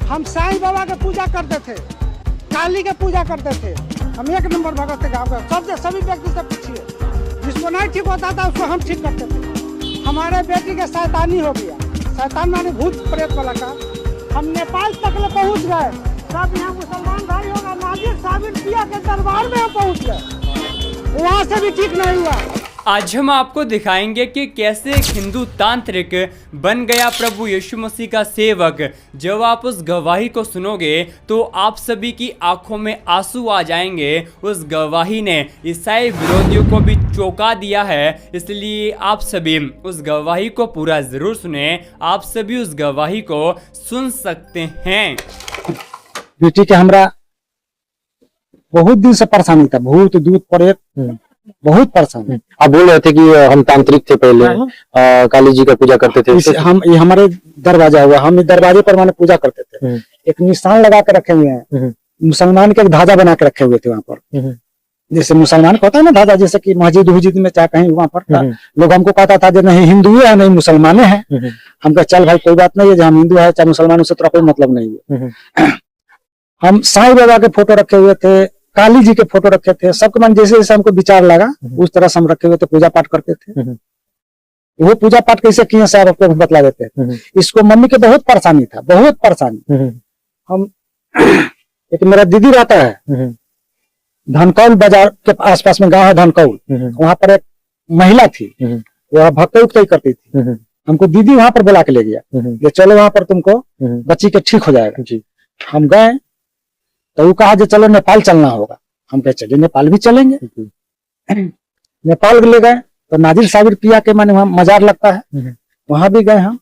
हम साईं बाबा के पूजा करते थे, काली के पूजा करते थे। हम एक नंबर भगत थे गाँव का। सभी व्यक्ति से पूछिए, जिसको नहीं ठीक होता था उसको हम ठीक करते थे। हमारे बेटी के शैतानी हो गया, शैतान माने भूत प्रेत वाला का। हम नेपाल तक ले पहुँच गए, सब यहाँ मुसलमान भाई होगा नाजिर साबिर पिया के दरबार में हम पहुँच गए, वहाँ से भी ठीक नहीं हुआ। आज हम आपको दिखाएंगे कि कैसे एक हिंदू तांत्रिक बन गया प्रभु यीशु मसीह का सेवक। जब आप उस गवाही को सुनोगे तो आप सभी की आंखों में आंसू आ जाएंगे। उस गवाही ने ईसाई विरोधियों को भी चौंका दिया है, इसलिए आप सभी उस गवाही को पूरा जरूर सुने। आप सभी उस गवाही को सुन सकते हैं। बेटी के हमरा बहुत दिन से परेशानी था, भूत दूध प्रेत बहुत परेशान। आप बोल रहे थे कि हम तांत्रिक थे पहले, काली जी का पूजा करते थे। हम ये हमारे दरवाजा हुआ, हम दरवाजे पर माने पूजा करते थे। एक निशान लगा के रखे हुए हैं, मुसलमान के एक धाजा बना के रखे हुए थे वहाँ पर। जैसे मुसलमान को होता है ना धाजा, जैसे कि मस्जिद में चाहे कहीं वहाँ पर लोग हमको कहता था जो नहीं हिंदू है नहीं मुसलमान है। हम कहा चल भाई कोई बात नहीं है, जो हम हिंदू है चाहे मुसलमान उससे तो कोई मतलब नहीं है। हम साईं बाबा के फोटो रखे हुए थे, काली जी के फोटो रखे थे, सबके मन जैसे जैसे हमको विचार लगा उस तरह से हम रखे हुए थे, पूजा पाठ करते थे। वो पूजा पाठ कैसे किए साहब आपको बतला देते हैं। इसको मम्मी के बहुत परेशानी था, बहुत परेशानी। हम एक मेरा दीदी रहता है धनकौल बाजार के आसपास में गांव है धनकौल, वहां पर एक महिला थी, वह भक्ति उक्ति करती थी। हमको दीदी वहां पर बुला के ले गया, ये चलो वहां पर तुमको बच्ची के ठीक हो जाएगा। हम गए तो वो कहा जो चलो नेपाल चलना होगा। हम कहे चलिए नेपाल भी चलेंगे। नेपाल ले गए तो नाजिर साबिर पिया के माने वहाँ मजार लगता है, वहां भी गए हम।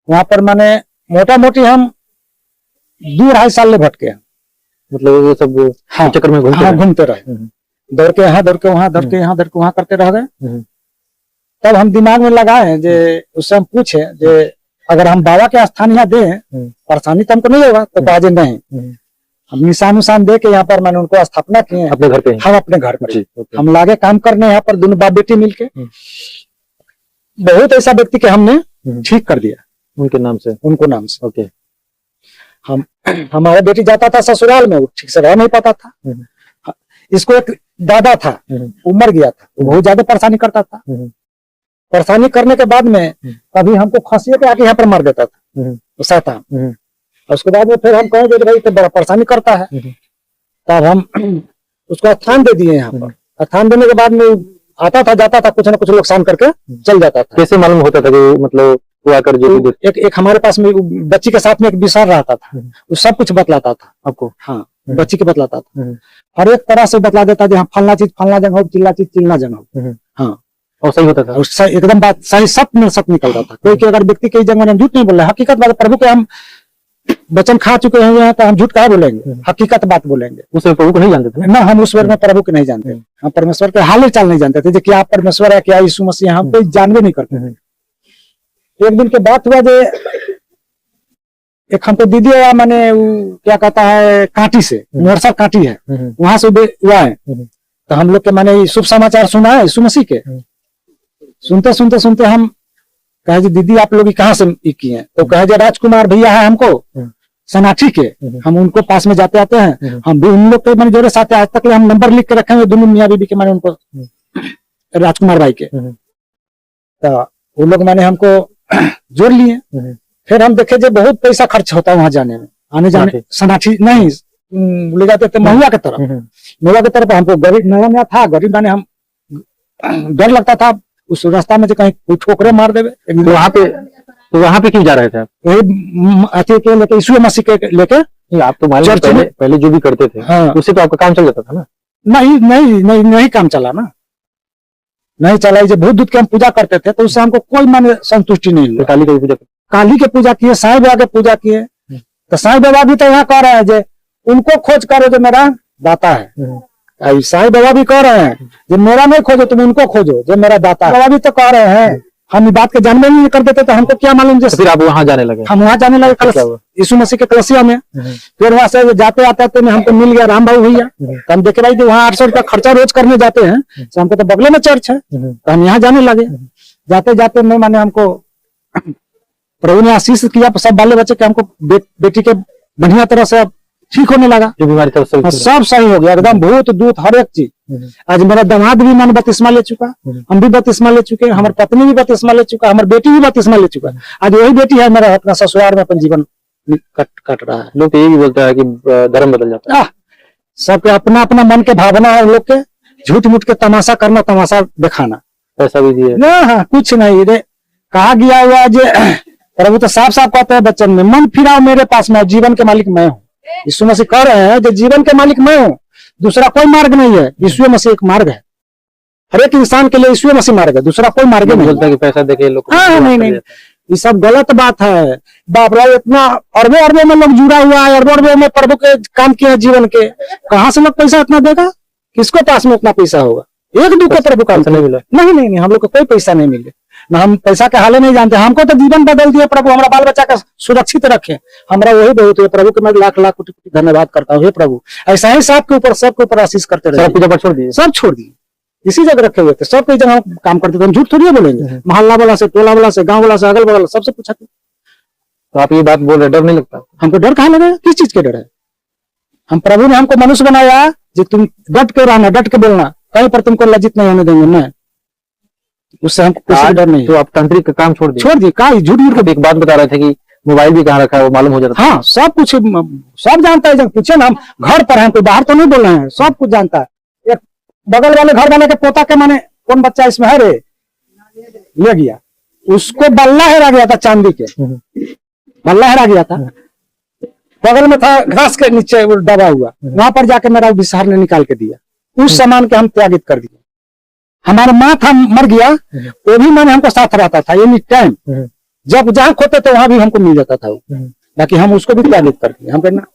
वहां पर माने मोटा मोटी हम 2-2.5 साल ले भटके हैं। मतलब ये सब चक्कर में घूमते रहे, दौड़ के यहाँ दौड़ के वहां, दौड़ के यहाँ दौड़ के वहां करते रह गए। तब हम दिमाग में लगाए जे उससे हम पूछे जे अगर हम बाबा के स्थान यहाँ दे परेशानी तो हमको नहीं होगा, तो कहा नहीं। हम निशान उशान दे के यहाँ पर मैंने उनको स्थापना किए अपने घर पे। हम अपने घर पर हम लागे काम करने यहाँ पर दोनों बाप बेटी मिलके। बहुत ऐसा व्यक्ति के हमने ठीक कर दिया उनके नाम से, उनको नाम से। ओके। हम हमारा बेटी जाता था ससुराल में, वो ठीक से रह नहीं पाता था। इसको एक दादा था, वो मर गया था, वो बहुत ज्यादा परेशानी करता था। परेशानी करने के बाद में कभी हमको खसिए के आके यहाँ पर मार देता था शैतान। उसके बाद में फिर हम कहेंगे भाई तो बड़ा परेशानी करता है, तब हम उसको स्थान दे दिए यहाँ पर। स्थान देने के बाद में आता था जाता था, कुछ ना कुछ नुकसान करके चल जाता था। कैसे मालूम होता था कि मतलब वो आकर जो एक हमारे पास में बच्ची के साथ में एक विशाल रहता था, वो सब कुछ बतलाता था आपको। हाँ, बच्ची के बतलाता था, हर एक तरह से बतला देता था। फलना चीज फलना जगह हो, चिल्ला चीज चिल्ला जगह हो। हाँ, और सही होता था एकदम बात सही, सत्य में सत्य निकलता था। कोई अगर व्यक्ति कई जगह में झूठ नहीं बोल रहा, हकीकत बात प्रभु के हम वचन खा चुके हैं तो हम झूठ कहा बोलेंगे, हकीकत बात बोलेंगे। उस प्रभु को नहीं जानते थे ना, हम उस वर्ग में प्रभु को नहीं जानते, हम परमेश्वर के हाल चाल नहीं जानते थे, जो क्या परमेश्वर है क्या यीशु मसीह, हम कोई जानवे नहीं करते हैं। एक दिन के बात हुआ जो एक हमको दीदी आया, मैंने क्या कहता है कांटी से, नरसा कांटी है वहां से हुआ है। तो हम लोग के मैंने शुभ समाचार सुना है यीशु मसीह के। सुनते सुनते सुनते हम कहे जी दीदी आप लोग कहाँ से किए हैं? तो कहे जी राजकुमार भैया है हमको सनाठी के, हम उनको पास में जाते आते हैं। हम भी उन लोग के मैंने जोड़े साथ आज तक हम नंबर लिख के रखे हुए दोनों मियाँ बीबी के, मैंने उनको राजकुमार भाई के। तो वो लोग मैंने हमको जोड़ लिए। फिर हम देखे जो बहुत पैसा खर्च होता है वहां जाने में, आने जाने। सनाठी नहीं ले जाते थे महुआ के तरफ, महुआ के तरफ। हमको गरीब नया नया था, गरीब मैंने हम डर लगता था उस रास्ता में कहीं कोई ठोकरे मार देवे। तो वहां पे क्यों जा रहे थे आप? वही के लेके यीशु मसीह के लेके। आप तो मालूम पहले जो भी करते थे उससे तो आपका काम चल जाता था ना? नहीं काम चला ना, नहीं चला। जो भूत दूत के हम पूजा करते थे तो उससे हमको कोई माने संतुष्टि नहीं हुई। काली की पूजा, काली के पूजा किए, साईं बाबा के पूजा किए। तो साईं बाबा भी तो यहाँ कह रहे हैं जो उनको खोज करो जो मेरा दाता है। साईं बाबा भी कह रहे हैं जो मेरा नहीं खोजो तुम उनको खोजो जो मेरा दाता है। बाबा भी तो कह रहे हैं। हम बात के जानबे नहीं कर देते तो हमको क्या मालूम। जैसे फिर आप वहां जाने लगे? हम वहां जाने लगे यीशु मसीह के कलसिया में। फिर वहां से जाते आते तो हमको मिल गया राम बाबू भैया। तो हम देखे भाई वहाँ 800 रुपया खर्चा रोज करने जाते हैं, तो हमको तो बगले में चर्च है, तो हम यहाँ जाने लगे। जाते जाते में माने हमको प्रभु ने आशीष किया सब बाले बच्चे के, हमको बेटी के बढ़िया तरह से ठीक होने लगा, जो बीमारी था हाँ, सब सही हो गया एकदम, भूत दूत हर एक चीज। आज मेरा दामाद भी मैंने बपतिस्मा ले चुका, हम भी बपतिस्मा ले चुके, हमारी पत्नी भी बपतिस्मा ले चुका, हमारी बेटी भी बपतिस्मा ले चुका। आज वही बेटी है मेरा अपना ससुराल में अपन जीवन कट रहा है। लोग तो यही बोलते हैं कि धर्म बदल जाता है। सबके अपना अपना मन के भावना है, लोग के झूठ मूठ के तमाशा करना, तमाशा दिखाना, पैसा भी दिए ना हाँ, कुछ नहीं रे। कहा गया हुआ जो प्रभु तो साफ साफ कहते हैं बच्चन में, मन फिराओ मेरे पास में, जीवन के मालिक मैं हूँ। यीशु मसीह कह रहे हैं जो जीवन के मालिक मैं हूँ, दूसरा कोई मार्ग नहीं है। यीशु मसीह एक मार्ग है, हर एक इंसान के लिए यीशु मसीह मार्ग है, दूसरा कोई मार्ग नहीं बोलता कि पैसा देके लोग। हाँ नहीं, ये सब गलत बात है। बाप रे, इतना अरबों अरबों में लोग जुड़ा हुआ है, अरबों अरबों में प्रभु के काम किए जीवन के, कहाँ से लोग पैसा इतना देगा? किसको पास में उतना पैसा होगा? एक दो को प्रभु काम नहीं मिला। नहीं, हम लोग को कोई पैसा नहीं मिले, ना हम पैसा के हाले नहीं जानते। हमको तो जीवन बदल दिया प्रभु, हमारा बाल बच्चा का सुरक्षित रखे, हमारा वही बहुत है। प्रभु को मैं लाख लाख कोटि कोटि धन्यवाद करता हूँ। हे प्रभु, ऐसा ही सबके ऊपर आशीष करते रहे। पूजा पाठ छोड़ दिए, सब छोड़ दिए, इसी जगह रखे हुए थे, सब कई जगह काम करते थे। हम झूठ थोड़ी बोलेंगे, मोहल्ला वाला से, टोला वाला से, गाँव वाला से, अगल बगल सबसे पूछा। तो आप ये बात बोल रहे, डर नहीं लगता? हमको डर कहाँ लगा? किस चीज के डर है? हम प्रभु ने हमको मनुष्य बनाया जो तुम डट के रहना, डट के बोलना, कहीं पर तुमको लज्जित नहीं होने देंगे। मैं उससे हमको किसी का डर नहीं। तो आप तांत्रिक का काम छोड़ दिए? कहा झूठ मूठ एक बात बता रहे थे कि मोबाइल भी कहाँ रखा है वो मालूम हो जाता है। हाँ, सब कुछ सब जानता है। जब पूछे ना, हम घर पर हैं, कोई बाहर तो नहीं बोल रहे हैं, सब कुछ जानता है। एक बगल वाले घर वाले के पोता के माने कौन बच्चा इसमें है रे, ले गया, उसको बल्ला हेरा गया था, चांदी के बल्ला हेरा गया था, बगल में था घास के नीचे दबा हुआ, वहां पर जाके मेरा विसार ने निकाल के दिया। उस सामान के हम त्यागित कर दिए। हमारा माँ था मर गया, वो भी मैंने हमको साथ रहता था एनी टाइम, जब जहाँ खोते थे वहां भी हमको मिल जाता था वो, बाकी हम उसको भी त्यागित कर दिए। हम कहना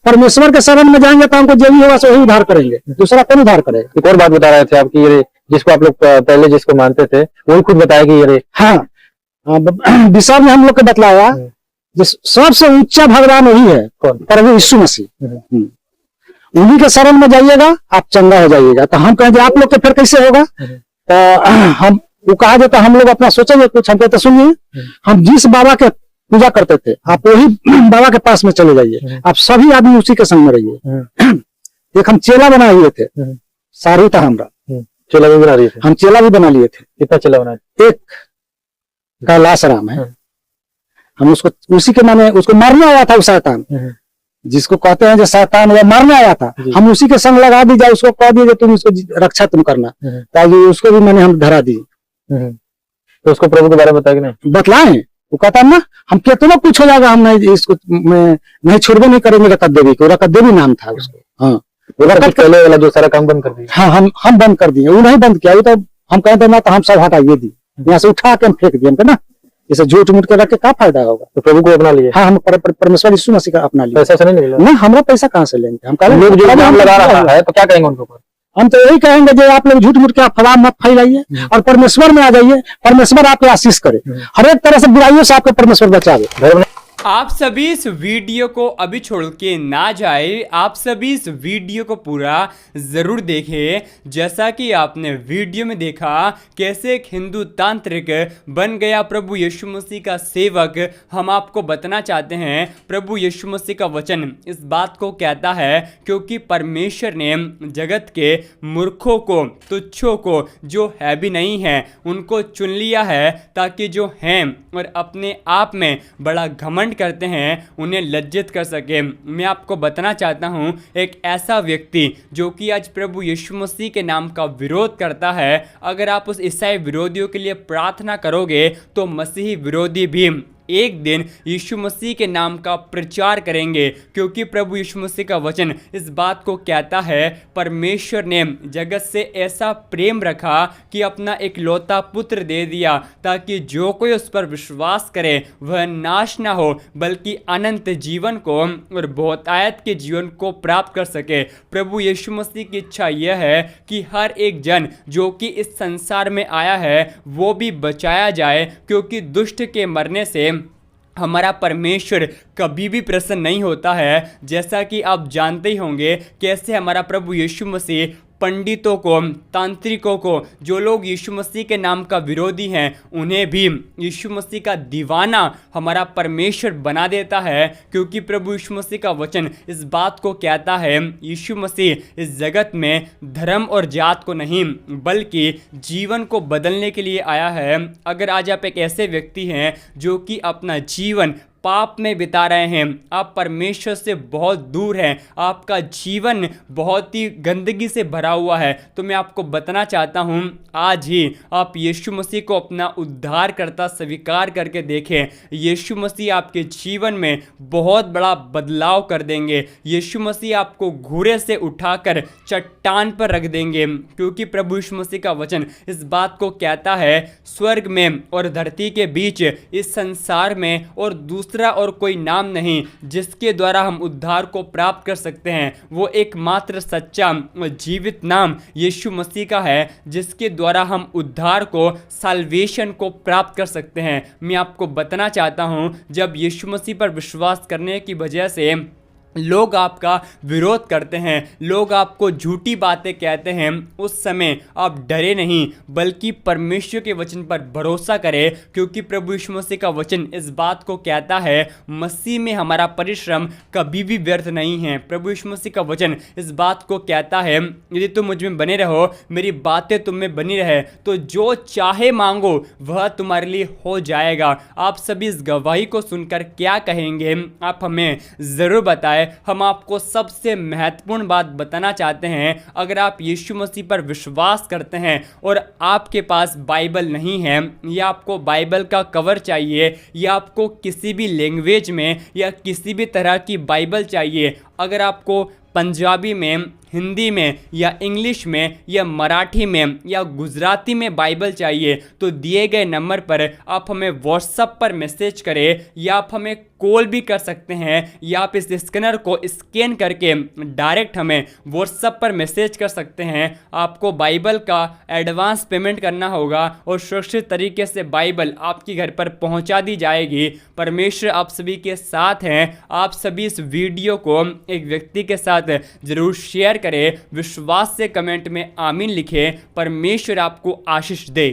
परमेश्वर के शरण में जाएंगे तो हमको जो भी होगा सो वही उद्धार करेंगे, दूसरा कौन उद्धार करेगा। एक और बात बता रहे थे आप कि ये जिसको आप लोग पहले जिसको मानते थे वही खुद बताया कि ये हाँ, विषय में हम लोग को बतलाया सबसे ऊंचा भगवान वही है, प्रभु यीशु मसीह। उन्हीं के शरण में जाइएगा, आप चंगा हो जाइएगा। तो हम कहेंगे आप लोग के फिर कैसे होगा? तो हम वो कहा जाता, हम लोग अपना सोचेंगे कुछ। हम कहते सुनिए, हम जिस बाबा के पूजा करते थे आप वही बाबा के पास में चले जाइए, आप सभी आदमी उसी के संग में रहिए। एक हम चेला बनाए हुए थे, सारू था हमारा, चेला भी बना रही थे। हम चेला भी बना लिए थे। कितना चेला बना? एक कैलाश राम है, हम उसको उसी के माने उसको मारने आया था वो शैतान, जिसको कहते हैं जो शैतान वो मारने आया था, हम उसी के संग लगा दी जाए, उसको कह दिए तुम इसको रक्षा तुम करना, ताकि उसको भी मैंने हम धरा दी। तो उसको प्रभु के बारे में बताया कि नहीं? बतलाए, वो कहता है ना हम कितना कुछ हो जाएगा, हम नहीं इसको नहीं छोड़बे नहीं करेंगे रकत देवी को। रकत देवी नाम था उसको। हाँ, रकत पहले वाला जो सारा काम बंद कर दिया। हाँ, हम बंद कर दिए, वो नहीं बंद किया। वो तो हम कहते ना, तो हम सब हटाइए दी, यहाँ से उठा के हम फेंक दिए ना। इसे झूठ मूठ के रख के क्या फायदा होगा? तो प्रभु को अपना लिए। हाँ, हम परमेश्वर यीशु मसीह का अपना लिए। पैसा से नहीं मिला ना, हमारा पैसा कहाँ से लेंगे? हम लोग जो नाम लगा रहा है तो क्या कहेंगे उनको? हम तो यही कहेंगे जो आप लोग झूठ मूठ के अफवाह मत फैलाइए और परमेश्वर में आ जाइए। परमेश्वर आपको आशीष करे, हर एक तरह से बुराइयों से आपको परमेश्वर बचावे। आप सभी इस वीडियो को अभी छोड़ के ना जाए, आप सभी इस वीडियो को पूरा ज़रूर देखें। जैसा कि आपने वीडियो में देखा कैसे एक हिंदू तांत्रिक बन गया प्रभु यीशु मसीह का सेवक, हम आपको बताना चाहते हैं प्रभु यीशु मसीह का वचन इस बात को कहता है, क्योंकि परमेश्वर ने जगत के मूर्खों को, तुच्छों को, जो है भी नहीं है, उनको चुन लिया है, ताकि जो हैं और अपने आप में बड़ा घमंड करते हैं उन्हें लज्जित कर सके। मैं आपको बताना चाहता हूं, एक ऐसा व्यक्ति जो कि आज प्रभु यीशु मसीह के नाम का विरोध करता है, अगर आप उस ईसाई विरोधियों के लिए प्रार्थना करोगे तो मसीही विरोधी भी एक दिन यीशु मसीह के नाम का प्रचार करेंगे, क्योंकि प्रभु यीशु मसीह का वचन इस बात को कहता है, परमेश्वर ने जगत से ऐसा प्रेम रखा कि अपना इकलौता पुत्र दे दिया, ताकि जो कोई उस पर विश्वास करे वह नाश ना हो बल्कि अनंत जीवन को और बहुतायत के जीवन को प्राप्त कर सके। प्रभु यीशु मसीह की इच्छा यह है कि हर एक जन जो कि इस संसार में आया है वो भी बचाया जाए, क्योंकि दुष्ट के मरने से हमारा परमेश्वर कभी भी प्रसन्न नहीं होता है। जैसा कि आप जानते ही होंगे कैसे हमारा प्रभु यीशु मसीह पंडितों को, तांत्रिकों को, जो लोग यीशु मसीह के नाम का विरोधी हैं, उन्हें भी यीशु मसीह का दीवाना हमारा परमेश्वर बना देता है, क्योंकि प्रभु यीशु मसीह का वचन इस बात को कहता है, यीशु मसीह इस जगत में धर्म और जात को नहीं बल्कि जीवन को बदलने के लिए आया है। अगर आज आप एक ऐसे व्यक्ति हैं जो कि अपना जीवन पाप में बिता रहे हैं, आप परमेश्वर से बहुत दूर हैं, आपका जीवन बहुत ही गंदगी से भरा हुआ है, तो मैं आपको बताना चाहता हूं, आज ही आप यीशु मसीह को अपना उद्धारकर्ता स्वीकार करके देखें। यीशु मसीह आपके जीवन में बहुत बड़ा बदलाव कर देंगे। यीशु मसीह आपको घूरे से उठाकर चट्टान पर रख देंगे, क्योंकि प्रभु यीशु मसीह का वचन इस बात को कहता है, स्वर्ग में और धरती के बीच, इस संसार में और दूसरा और कोई नाम नहीं जिसके द्वारा हम उद्धार को प्राप्त कर सकते हैं। वो एकमात्र सच्चा और जीवित नाम यीशु मसीह का है, जिसके द्वारा हम उद्धार को, साल्वेशन को प्राप्त कर सकते हैं। मैं आपको बताना चाहता हूं, जब यीशु मसीह पर विश्वास करने की वजह से लोग आपका विरोध करते हैं, लोग आपको झूठी बातें कहते हैं, उस समय आप डरे नहीं बल्कि परमेश्वर के वचन पर भरोसा करें, क्योंकि प्रभु यीशु मसीह का वचन इस बात को कहता है, मसीह में हमारा परिश्रम कभी भी व्यर्थ नहीं है। प्रभु यीशु मसीह का वचन इस बात को कहता है, यदि तुम मुझ में बने रहो, मेरी बातें तुम में बनी रहे, तो जो चाहे मांगो वह तुम्हारे लिए हो जाएगा। आप सभी इस गवाही को सुनकर क्या कहेंगे, आप हमें ज़रूर बताएं। हम आपको सबसे महत्वपूर्ण बात बताना चाहते हैं, अगर आप यीशु मसीह पर विश्वास करते हैं और आपके पास बाइबल नहीं है, या आपको बाइबल का कवर चाहिए, या आपको किसी भी लैंग्वेज में या किसी भी तरह की बाइबल चाहिए, अगर आपको पंजाबी में, हिंदी में या इंग्लिश में या मराठी में या गुजराती में बाइबल चाहिए, तो दिए गए नंबर पर आप हमें व्हाट्सएप पर मैसेज करें, या आप हमें कॉल भी कर सकते हैं, या आप इस स्कैनर को स्कैन करके डायरेक्ट हमें व्हाट्सएप पर मैसेज कर सकते हैं। आपको बाइबल का एडवांस पेमेंट करना होगा और सुरक्षित तरीके से बाइबल आपके घर पर पहुंचा दी जाएगी। परमेश्वर आप सभी के साथ हैं। आप सभी इस वीडियो को एक व्यक्ति के साथ जरूर शेयर करें, विश्वास से कमेंट में आमीन लिखें। परमेश्वर आपको आशीष दे।